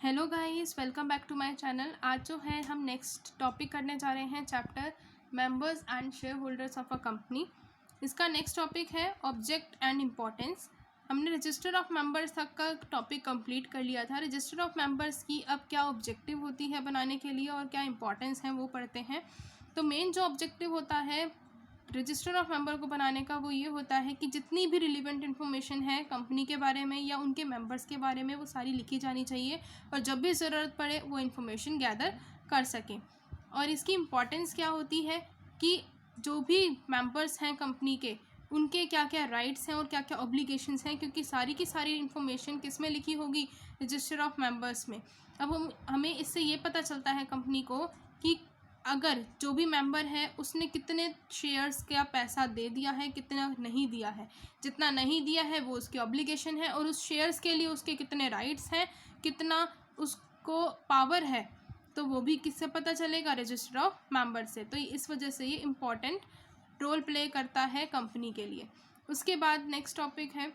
Hello guys, welcome back to my channel. आज जो है हम नेक्स्ट टॉपिक करने जा रहे हैं chapter members and share holders of a company. इसका नेक्स्ट टॉपिक है ऑब्जेक्ट एंड इम्पोर्टेंस। हमने रजिस्टर ऑफ मेंबर्स तक का टॉपिक कंप्लीट कर लिया था। रजिस्टर ऑफ मेंबर्स की अब क्या ऑब्जेक्टिव होती है बनाने के लिए और क्या इंपॉर्टेंस है वो पढ़ते हैं। तो मेन जो ऑब्जेक्टिव होता है रजिस्टर ऑफ मेंबर को बनाने का वो ये होता है कि जितनी भी रिलेवेंट इन्फॉर्मेशन है कंपनी के बारे में या उनके मेंबर्स के बारे में वो सारी लिखी जानी चाहिए और जब भी ज़रूरत पड़े वो इन्फॉर्मेशन गैदर कर सकें। और इसकी इम्पॉर्टेंस क्या होती है कि जो भी मेंबर्स हैं कंपनी के उनके क्या क्या राइट्स हैं और क्या क्या ऑब्लिगेशंस हैं, क्योंकि सारी की सारी इन्फॉर्मेशन किस में लिखी होगी, रजिस्टर ऑफ मेंबर्स में। अब हमें इससे ये पता चलता है कंपनी को कि अगर जो भी मेंबर है उसने कितने शेयर्स का पैसा दे दिया है, कितना नहीं दिया है। जितना नहीं दिया है वो उसकी ऑब्लिगेशन है और उस शेयर्स के लिए उसके कितने राइट्स हैं, कितना उसको पावर है, तो वो भी किससे पता चलेगा, रजिस्टर ऑफ मेंबर से। तो इस वजह से ये इम्पॉर्टेंट रोल प्ले करता है कंपनी के लिए। उसके बाद नेक्स्ट टॉपिक है,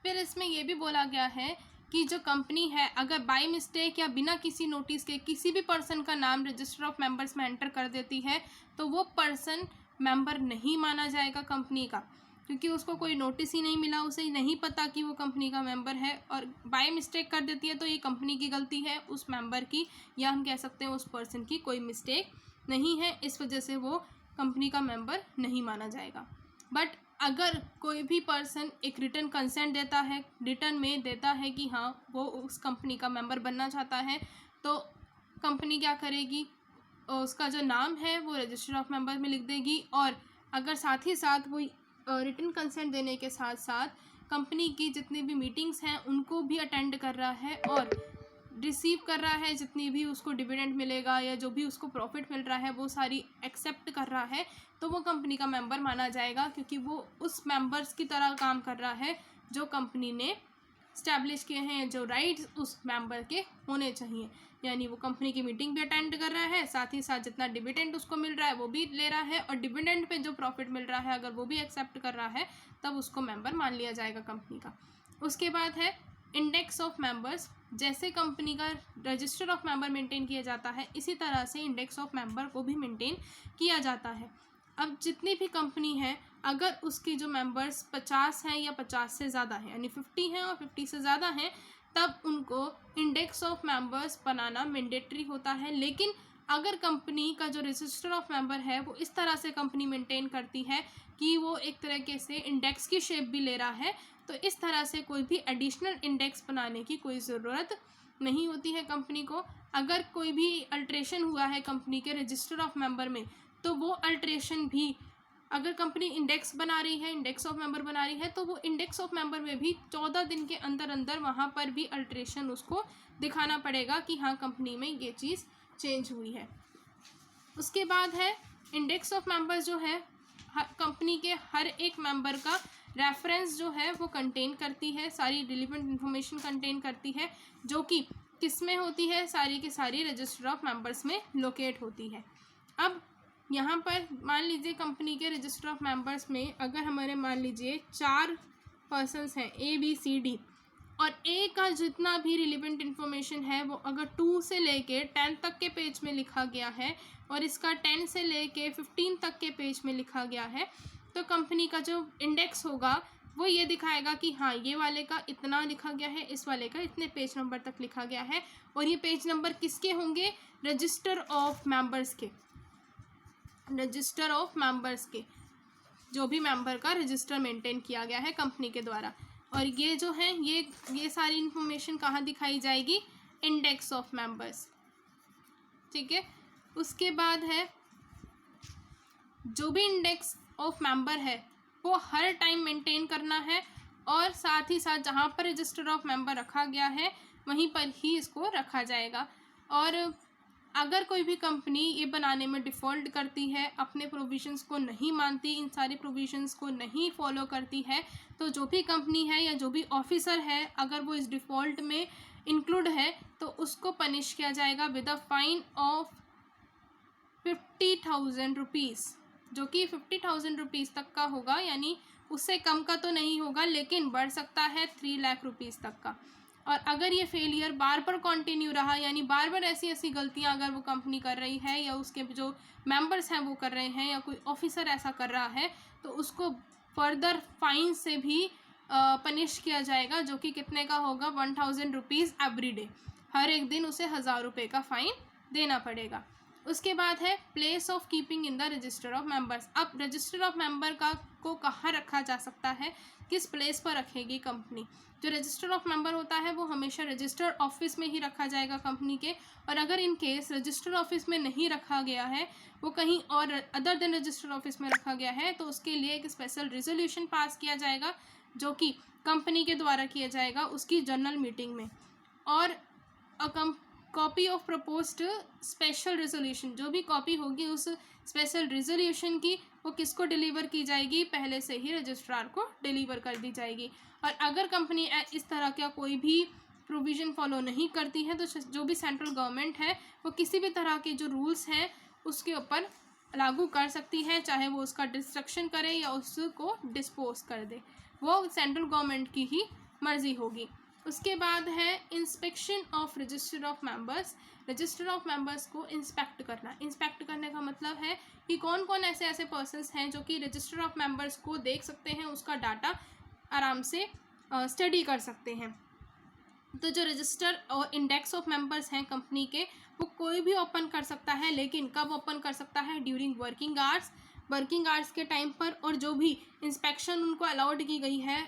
फिर इसमें ये भी बोला गया है कि जो कंपनी है अगर बाय मिस्टेक या बिना किसी नोटिस के किसी भी पर्सन का नाम रजिस्टर ऑफ मेंबर्स में एंटर कर देती है तो वो पर्सन मेंबर नहीं माना जाएगा कंपनी का, क्योंकि उसको कोई नोटिस ही नहीं मिला, उसे नहीं पता कि वो कंपनी का मेंबर है और बाय मिस्टेक कर देती है तो ये कंपनी की गलती है, उस मेंबर की, या हम कह सकते हैं उस पर्सन की कोई मिस्टेक नहीं है। इस वजह से वो कंपनी का मेंबर नहीं माना जाएगा। बट अगर कोई भी पर्सन एक रिटर्न कंसेंट देता है, रिटर्न में देता है कि हाँ वो उस कंपनी का मेंबर बनना चाहता है, तो कंपनी क्या करेगी, उसका जो नाम है वो रजिस्टर ऑफ मेंबर में लिख देगी। और अगर साथ ही साथ वो रिटर्न कंसेंट देने के साथ साथ कंपनी की जितनी भी मीटिंग्स हैं उनको भी अटेंड कर रहा है और रिसीव कर रहा है, जितनी भी उसको डिविडेंड मिलेगा या जो भी उसको प्रॉफिट मिल रहा है वो सारी एक्सेप्ट कर रहा है, तो वो कंपनी का मेंबर माना जाएगा, क्योंकि वो उस मेंबर्स की तरह काम कर रहा है जो कंपनी ने स्टैब्लिश किए हैं, जो राइट्स उस मेंबर के होने चाहिए। यानी वो कंपनी की मीटिंग भी अटेंड कर रहा है, साथ ही साथ जितना डिविडेंड उसको मिल रहा है वो भी ले रहा है और डिविडेंड पे जो प्रॉफिट मिल रहा है अगर वो भी एक्सेप्ट कर रहा है तब उसको मेंबर मान लिया जाएगा कंपनी का। उसके बाद है इंडेक्स ऑफ मेंबर्स। जैसे कंपनी का रजिस्टर ऑफ मेंबर मेंटेन किया जाता है इसी तरह से इंडेक्स ऑफ मेंबर को भी मेंटेन किया जाता है। अब जितनी भी कंपनी है अगर उसकी जो मेंबर्स 50 हैं या 50 से ज़्यादा हैं, यानी 50 हैं और 50 से ज़्यादा हैं, तब उनको index of members banana mandatory होता है। लेकिन अगर कंपनी का जो रजिस्टर ऑफ मेंबर है वो इस तरह से कंपनी मेंटेन करती है कि वो एक तरीके से इंडेक्स की शेप भी ले रहा है, तो इस तरह से कोई भी एडिशनल इंडेक्स बनाने की कोई ज़रूरत नहीं होती है कंपनी को। अगर कोई भी अल्ट्रेशन हुआ है कंपनी के रजिस्टर ऑफ मेंबर में तो वो अल्ट्रेशन भी, अगर कंपनी इंडेक्स बना रही है, इंडेक्स ऑफ मेंबर बना रही है, तो वो इंडेक्स ऑफ मेंबर में भी 14 दिन के अंदर अंदर वहाँ पर भी अल्ट्रेशन उसको दिखाना पड़ेगा कि हाँ कंपनी में ये चीज़ चेंज हुई है। उसके बाद है इंडेक्स ऑफ मेंबर्स जो है कंपनी के हर एक मेंबर का रेफरेंस जो है वो कंटेन करती है, सारी रिलेवेंट इन्फॉर्मेशन कंटेन करती है, जो कि किस में होती है, सारी की सारी रजिस्टर ऑफ मेंबर्स में लोकेट होती है। अब यहाँ पर मान लीजिए कंपनी के रजिस्टर ऑफ मेंबर्स में अगर हमारे मान लीजिए 4 पर्सन्स हैं A B C D, और A का जितना भी रिलेवेंट इन्फॉर्मेशन है वो अगर 2 से लेके 10 तक के पेज में लिखा गया है और इसका 10 से लेके 15 तक के पेज में लिखा गया है, तो कंपनी का जो इंडेक्स होगा वो ये दिखाएगा कि हाँ ये वाले का इतना लिखा गया है, इस वाले का इतने पेज नंबर तक लिखा गया है। और ये पेज नंबर किसके होंगे, रजिस्टर ऑफ मेंबर्स के, रजिस्टर ऑफ मेंबर्स के, जो भी मेंबर का रजिस्टर मेंटेन किया गया है कंपनी के द्वारा। और ये जो है ये सारी इन्फॉर्मेशन कहाँ दिखाई जाएगी, इंडेक्स ऑफ मेंबर्स। ठीक है। उसके बाद है जो भी इंडेक्स ऑफ मेंबर है वो हर टाइम मेंटेन करना है और साथ ही साथ जहाँ पर रजिस्टर ऑफ मेंबर रखा गया है वहीं पर ही इसको रखा जाएगा। और अगर कोई भी कंपनी ये बनाने में डिफ़ॉल्ट करती है, अपने प्रोविजंस को नहीं मानती, इन सारी प्रोविजंस को नहीं फॉलो करती है, तो जो भी कंपनी है या जो भी ऑफिसर है अगर वो इस डिफ़ॉल्ट में इंक्लूड है तो उसको पनिश किया जाएगा with a fine of 50,000 rupees, जो कि 50,000 रुपीज़ तक का होगा, यानी उससे कम का तो नहीं होगा लेकिन बढ़ सकता है 3 लाख रुपीज़ तक का। और अगर ये फेलियर बार बार कंटिन्यू रहा, यानी बार बार ऐसी ऐसी गलतियां अगर वो कंपनी कर रही है या उसके जो मेंबर्स हैं वो कर रहे हैं या कोई ऑफिसर ऐसा कर रहा है, तो उसको फर्दर फाइन से भी पनिश किया जाएगा, जो कि कितने का होगा, 1000 रुपीज़ एवरी डे। हर एक दिन उसे 1000 रुपये का फ़ाइन देना पड़ेगा। उसके बाद है place of keeping in the register of members. अब रजिस्टर ऑफ मेंबर को कहाँ रखा जा सकता है, किस प्लेस पर रखेगी कंपनी। जो रजिस्टर ऑफ मेंबर होता है वो हमेशा रजिस्टर ऑफिस में ही रखा जाएगा कंपनी के, और अगर इन केस रजिस्टर ऑफिस में नहीं रखा गया है, वो कहीं और अदर देन रजिस्टर ऑफिस में रखा गया है, तो उसके लिए एक स्पेशल रेजोल्यूशन पास किया जाएगा, जो कि कंपनी के द्वारा किया जाएगा उसकी जनरल मीटिंग में। और copy of proposed special resolution, जो भी कॉपी होगी उस स्पेशल रेजोल्यूशन की, वो किसको डिलीवर की जाएगी, पहले से ही रजिस्ट्रार को डिलीवर कर दी जाएगी। और अगर कंपनी इस तरह का कोई भी प्रोविज़न फॉलो नहीं करती है, तो जो भी सेंट्रल गवर्नमेंट है वो किसी भी तरह के जो रूल्स हैं उसके ऊपर लागू कर सकती है, चाहे वो उसका डिस्ट्रक्शन करे या उसको डिस्पोज कर दे, वो सेंट्रल गवर्नमेंट की ही मर्जी होगी। उसके बाद है inspection of register of members. Register of members को इंस्पेक्ट करना। इंस्पेक्ट करने का मतलब है कि कौन कौन ऐसे ऐसे पर्सन्स हैं जो कि रजिस्टर ऑफ मेंबर्स को देख सकते हैं, उसका डाटा आराम से स्टडी कर सकते हैं। तो जो रजिस्टर और इंडेक्स ऑफ मेंबर्स हैं कंपनी के, वो कोई भी ओपन कर सकता है, लेकिन कब ओपन कर सकता है, ड्यूरिंग वर्किंग आवर्स के टाइम पर। और जो भी इंस्पेक्शन उनको अलाउड की गई है,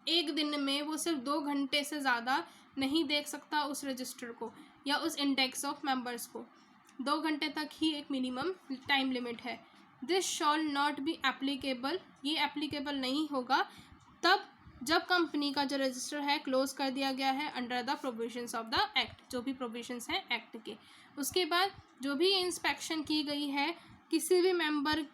एक दिन में वो सिर्फ 2 घंटे से ज़्यादा नहीं देख सकता उस रजिस्टर को या उस इंडेक्स ऑफ मेंबर्स को। 2 घंटे तक ही एक मिनिमम टाइम लिमिट है। This shawl not be applicable, ये एप्लीकेबल नहीं होगा तब जब कंपनी का जो रजिस्टर है क्लोज कर दिया गया है under the provisions of the act, जो भी प्रोविजंस हैं एक्ट के। उसके बाद जो भी इंस्पेक्शन की गई है, किसी भी मेंबर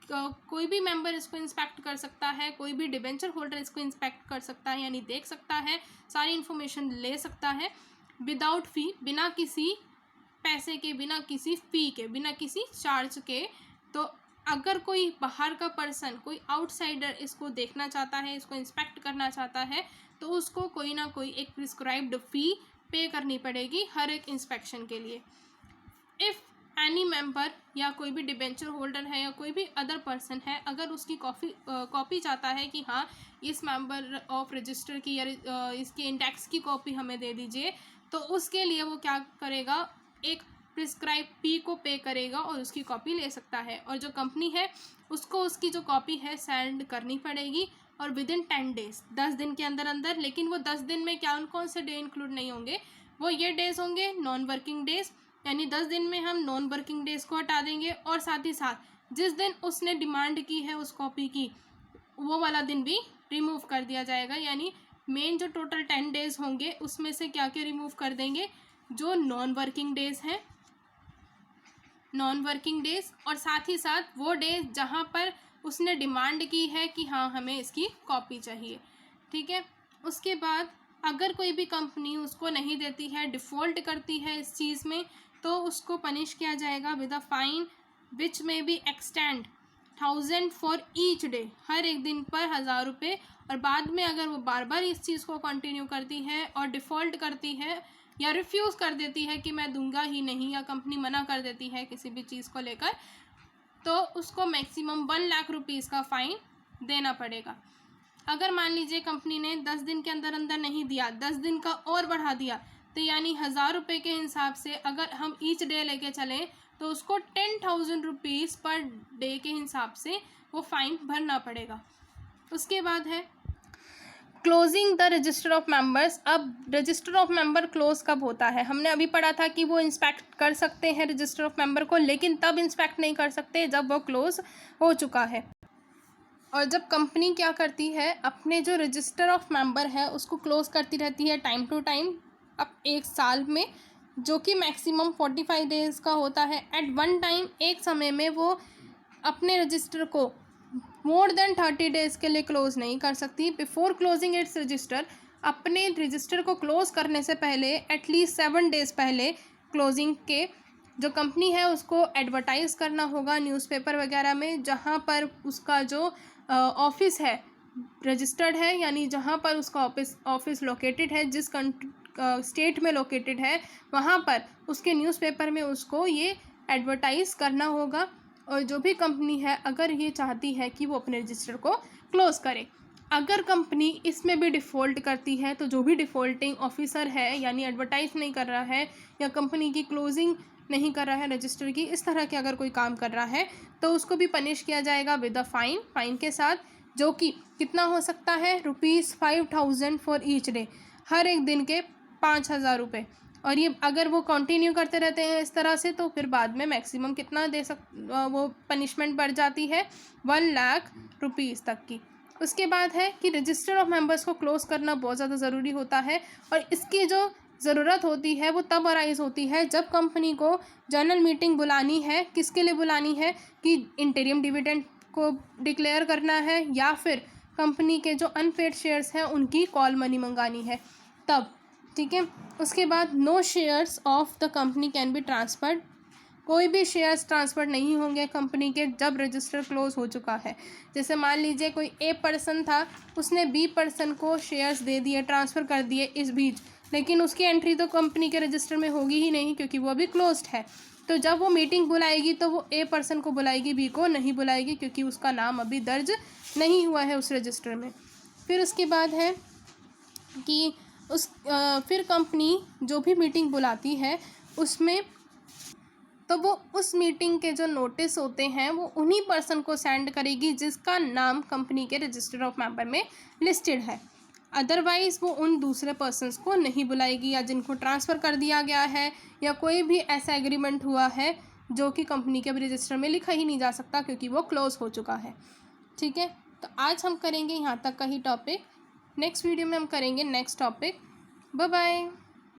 कोई भी मेंबर इसको इंस्पेक्ट कर सकता है, कोई भी डिबेंचर होल्डर इसको इंस्पेक्ट कर सकता है, यानी देख सकता है, सारी इन्फॉर्मेशन ले सकता है विदाउट फ़ी, बिना किसी पैसे के, बिना किसी फ़ी के, बिना किसी चार्ज के। तो अगर कोई बाहर का पर्सन, कोई आउटसाइडर इसको देखना चाहता है, इसको इंस्पेक्ट करना चाहता है, तो उसको कोई ना कोई एक प्रिस्क्राइब्ड फ़ी पे करनी पड़ेगी हर एक इंस्पेक्शन के लिए। इफ़ एनी मेंबर या कोई भी डिबेंचर होल्डर है या कोई भी अदर पर्सन है, अगर उसकी कॉपी चाहता है कि हाँ इस मेंबर ऑफ रजिस्टर की या इसकी इंडेक्स की कॉपी हमें दे दीजिए, तो उसके लिए वो क्या करेगा, एक प्रिस्क्राइब फी को पे करेगा और उसकी कॉपी ले सकता है। और जो कंपनी है उसको उसकी जो कॉपी है सेंड करनी पड़ेगी, और विद इन 10 डेज, 10 दिन के अंदर अंदर। लेकिन वो 10 दिन में कौन से डे इंक्लूड नहीं होंगे, वो ये डेज होंगे नॉन वर्किंग डेज, यानी 10 दिन में हम नॉन वर्किंग डेज को हटा देंगे, और साथ ही साथ जिस दिन उसने डिमांड की है उस कॉपी की, वो वाला दिन भी रिमूव कर दिया जाएगा। यानी मेन जो टोटल 10 डेज होंगे उसमें से क्या क्या रिमूव कर देंगे, जो नॉन वर्किंग डेज हैं, नॉन वर्किंग डेज, और साथ ही साथ वो डेज जहाँ पर उसने डिमांड की है कि हाँ हमें इसकी कॉपी चाहिए। ठीक है। उसके बाद अगर कोई भी कंपनी उसको नहीं देती है, डिफ़ॉल्ट करती है इस चीज़ में, तो उसको पनिश किया जाएगा with a fine which may be extend 1000 for each day, हर एक दिन पर 1000 रुपये। और बाद में अगर वो बार बार इस चीज़ को कंटिन्यू करती है और डिफ़ॉल्ट करती है या रिफ्यूज़ कर देती है कि मैं दूंगा ही नहीं, या कंपनी मना कर देती है किसी भी चीज़ को लेकर, तो उसको मैक्सिमम 1 लाख रुपीज़ का फ़ाइन देना पड़ेगा। अगर मान लीजिए कंपनी ने 10 दिन के अंदर अंदर नहीं दिया, 10 दिन का और बढ़ा दिया, तो यानी 1000 रुपये के हिसाब से अगर हम ईच डे लेके चलें तो उसको 10,000 रुपीज़ पर डे के हिसाब से वो फ़ाइन भरना पड़ेगा। उसके बाद है closing the register of members. अब रजिस्टर ऑफ मेंबर क्लोज कब होता है, हमने अभी पढ़ा था कि वो इंस्पेक्ट कर सकते हैं रजिस्टर ऑफ मेंबर को, लेकिन तब इंस्पेक्ट नहीं कर सकते जब वो क्लोज हो चुका है। और जब कंपनी क्या करती है, अपने जो रजिस्टर ऑफ मेंबर है उसको क्लोज करती रहती है टाइम टू टाइम, अब 1 साल में, जो कि मैक्सिमम 45 डेज़ का होता है। एट वन टाइम, एक समय में वो अपने रजिस्टर को मोर देन 30 डेज़ के लिए क्लोज नहीं कर सकती। बिफोर क्लोजिंग इट्स रजिस्टर, अपने रजिस्टर को क्लोज करने से पहले एटलीस्ट 7 डेज़ पहले क्लोजिंग के जो कंपनी है उसको एडवर्टाइज़ करना होगा न्यूज़पेपर वगैरह में, जहाँ पर उसका जो ऑफिस है रजिस्टर्ड है, यानी जहाँ पर उसका ऑफिस लोकेटेड है, जिस स्टेट में लोकेटेड है वहाँ पर उसके न्यूज़पेपर में उसको ये एडवर्टाइज़ करना होगा। और जो भी कंपनी है अगर ये चाहती है कि वो अपने रजिस्टर को क्लोज़ करे, अगर कंपनी इसमें भी डिफ़ॉल्ट करती है तो जो भी डिफ़ॉल्टिंग ऑफिसर है यानी एडवर्टाइज़ नहीं कर रहा है या कंपनी की क्लोजिंग नहीं कर रहा है रजिस्टर की, इस तरह के अगर कोई काम कर रहा है तो उसको भी पनिश किया जाएगा विद अ फाइन के साथ, जो कि कितना हो सकता है ₹5000 फॉर ईच डे, हर एक दिन के 5000 रुपये। और ये अगर वो कंटिन्यू करते रहते हैं इस तरह से तो फिर बाद में मैक्सिमम कितना वो पनिशमेंट बढ़ जाती है 1,00,000 रुपीज़ तक की। उसके बाद है कि रजिस्टर ऑफ मेंबर्स को क्लोज़ करना बहुत ज़्यादा ज़रूरी होता है और इसकी जो ज़रूरत होती है वो तब अराइज़ होती है जब कंपनी को जनरल मीटिंग बुलानी है। किसके लिए बुलानी है कि इंटीरियम डिविडेंड को डिक्लेयर करना है या फिर कंपनी के जो अनपेड शेयर्स हैं उनकी कॉल मनी मंगानी है तब, ठीक है। उसके बाद no shares of the company can be transferred, कोई भी शेयर्स ट्रांसफ़र नहीं होंगे कंपनी के जब रजिस्टर क्लोज़ हो चुका है। जैसे मान लीजिए कोई ए पर्सन था, उसने बी पर्सन को शेयर्स दे दिए, ट्रांसफ़र कर दिए इस बीच, लेकिन उसकी एंट्री तो कंपनी के रजिस्टर में होगी ही नहीं क्योंकि वो अभी क्लोज्ड है। तो जब वो मीटिंग बुलाएगी तो वो ए पर्सन को बुलाएगी, बी को नहीं बुलाएगी क्योंकि उसका नाम अभी दर्ज नहीं हुआ है उस रजिस्टर में। फिर उसके बाद है कि फिर कंपनी जो भी मीटिंग बुलाती है उसमें तो वो उस मीटिंग के जो नोटिस होते हैं वो उन्हीं पर्सन को सेंड करेगी जिसका नाम कंपनी के रजिस्टर ऑफ मेंबर में लिस्टेड है। अदरवाइज़ वो उन दूसरे पर्सन्स को नहीं बुलाएगी या जिनको ट्रांसफ़र कर दिया गया है या कोई भी ऐसा एग्रीमेंट हुआ है जो कि कंपनी के रजिस्टर में लिखा ही नहीं जा सकता क्योंकि वो क्लोज़ हो चुका है, ठीक है। तो आज हम करेंगे यहाँ तक का ही टॉपिक, नेक्स्ट वीडियो में हम करेंगे नेक्स्ट टॉपिक। Bye bye.